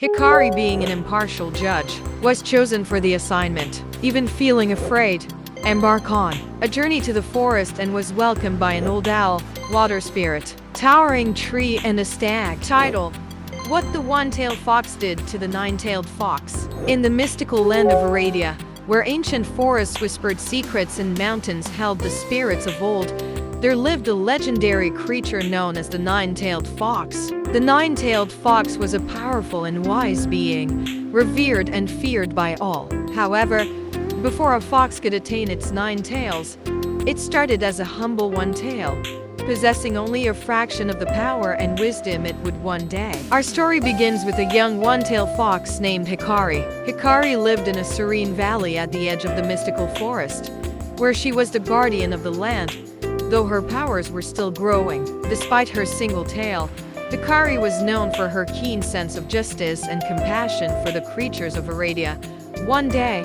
Hikari, being an impartial judge, was chosen for the assignment. Even feeling afraid, embark on a journey to the forest and was welcomed by an old owl, water spirit, towering tree and a stag. Title: What the One-Tailed Fox Did to the Nine-Tailed Fox. In the mystical land of Aradia, where ancient forests whispered secrets and mountains held the spirits of old, there lived a legendary creature known as the Nine-Tailed Fox. The Nine-Tailed Fox was a powerful and wise being, revered and feared by all. However, before a fox could attain its 9 tails, it started as a humble one tail, possessing only a fraction of the power and wisdom it would one day. Our story begins with a young one-tailed fox named Hikari. Hikari lived in a serene valley at the edge of the mystical forest, where she was the guardian of the land, though her powers were still growing. Despite her single tail, Hikari was known for her keen sense of justice and compassion for the creatures of Aradia. One day,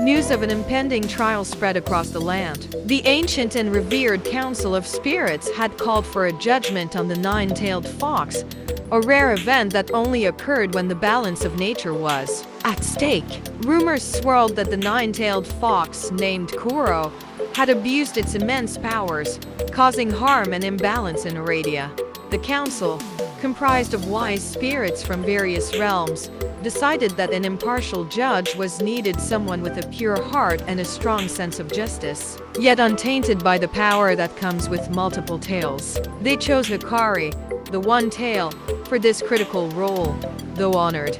news of an impending trial spread across the land. The ancient and revered Council of Spirits had called for a judgment on the nine-tailed fox, a rare event that only occurred when the balance of nature was at stake. Rumors swirled that the nine-tailed fox, named Kuro, had abused its immense powers, causing harm and imbalance in Aradia. The council, comprised of wise spirits from various realms, decided that an impartial judge was needed, someone with a pure heart and a strong sense of justice, yet untainted by the power that comes with multiple tails. They chose Hikari, the one tail, for this critical role. Though honored,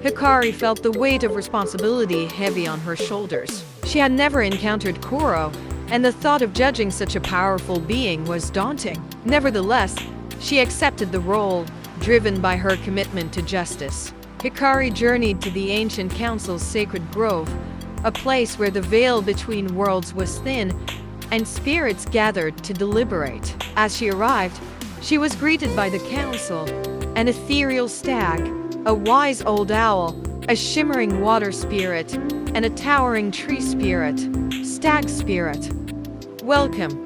Hikari felt the weight of responsibility heavy on her shoulders. She had never encountered Kuro, and the thought of judging such a powerful being was daunting. Nevertheless, she accepted the role, driven by her commitment to justice. Hikari journeyed to the ancient council's sacred grove, a place where the veil between worlds was thin and spirits gathered to deliberate. As she arrived, she was greeted by the council, an ethereal stag, a wise old owl, a shimmering water spirit, and a towering tree spirit, stag spirit. Welcome,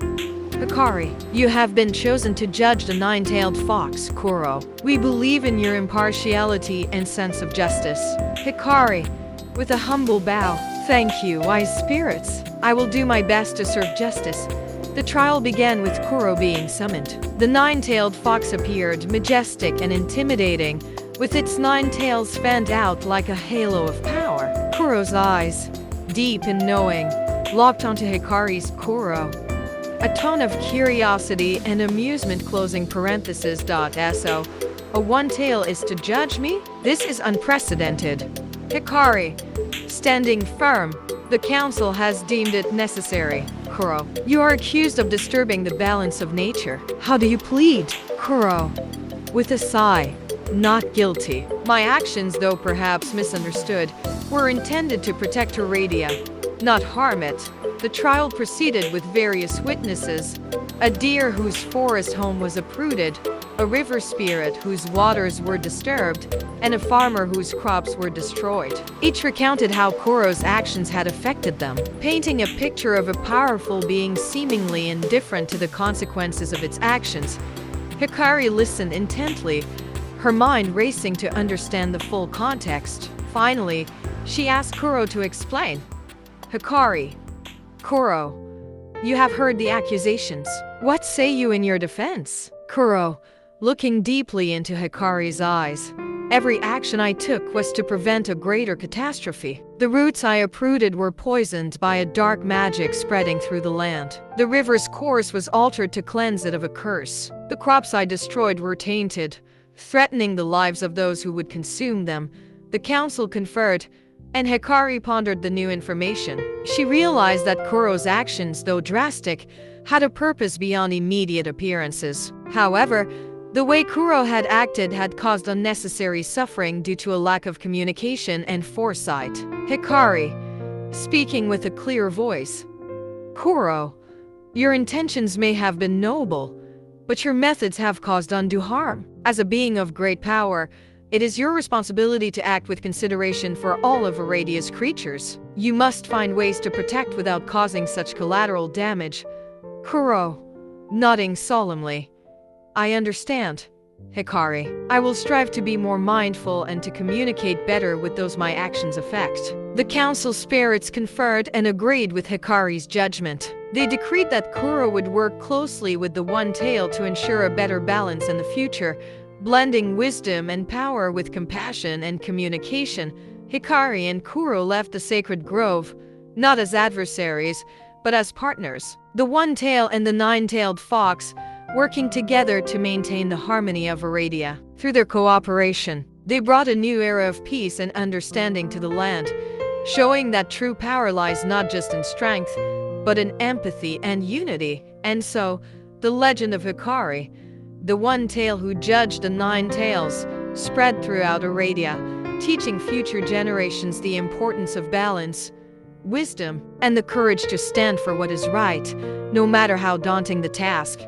Hikari. You have been chosen to judge the nine-tailed fox, Kuro. We believe in your impartiality and sense of justice. Hikari, with a humble bow, thank you, wise spirits. I will do my best to serve justice. The trial began with Kuro being summoned. The nine-tailed fox appeared, majestic and intimidating, with its 9 tails fanned out like a halo of power. Kuro's eyes, deep and knowing, locked onto Hikari's. Kuro, a tone of curiosity and amusement, closing parenthesis. So, a one tail is to judge me? This is unprecedented. Hikari, standing firm, the council has deemed it necessary. Kuro, you are accused of disturbing the balance of nature. How do you plead? Kuro, with a sigh, not guilty. My actions, though perhaps misunderstood, were intended to protect Aradia, not harm it. The trial proceeded with various witnesses: a deer whose forest home was uprooted, a river spirit whose waters were disturbed, and a farmer whose crops were destroyed. Each recounted how Kuro's actions had affected them, painting a picture of a powerful being seemingly indifferent to the consequences of its actions. Hikari listened intently, her mind racing to understand the full context. Finally, she asked Kuro to explain. Hikari, Kuro, you have heard the accusations. What say you in your defense? Kuro, looking deeply into Hikari's eyes. Every action I took was to prevent a greater catastrophe. The roots I uprooted were poisoned by a dark magic spreading through the land. The river's course was altered to cleanse it of a curse. The crops I destroyed were tainted, threatening the lives of those who would consume them. The council conferred, and Hikari pondered the new information. She realized that Kuro's actions, though drastic, had a purpose beyond immediate appearances. However, the way Kuro had acted had caused unnecessary suffering due to a lack of communication and foresight. Hikari, speaking with a clear voice. Kuro, your intentions may have been noble, but your methods have caused undue harm. As a being of great power, it is your responsibility to act with consideration for all of Aradia's creatures. You must find ways to protect without causing such collateral damage. Kuro, nodding solemnly. I understand. Hikari. I will strive to be more mindful and to communicate better with those my actions affect. The council spirits conferred and agreed with Hikari's judgment. They decreed that Kuro would work closely with the One Tail to ensure a better balance in the future, blending wisdom and power with compassion and communication. Hikari and Kuro left the sacred grove, not as adversaries, but as partners. The One Tail and the Nine-Tailed Fox, working together to maintain the harmony of Aradia. Through their cooperation, they brought a new era of peace and understanding to the land, showing that true power lies not just in strength, but in empathy and unity. And so, the legend of Hikari, the One Tail who judged the Nine Tails, spread throughout Aradia, teaching future generations the importance of balance, wisdom, and the courage to stand for what is right, no matter how daunting the task.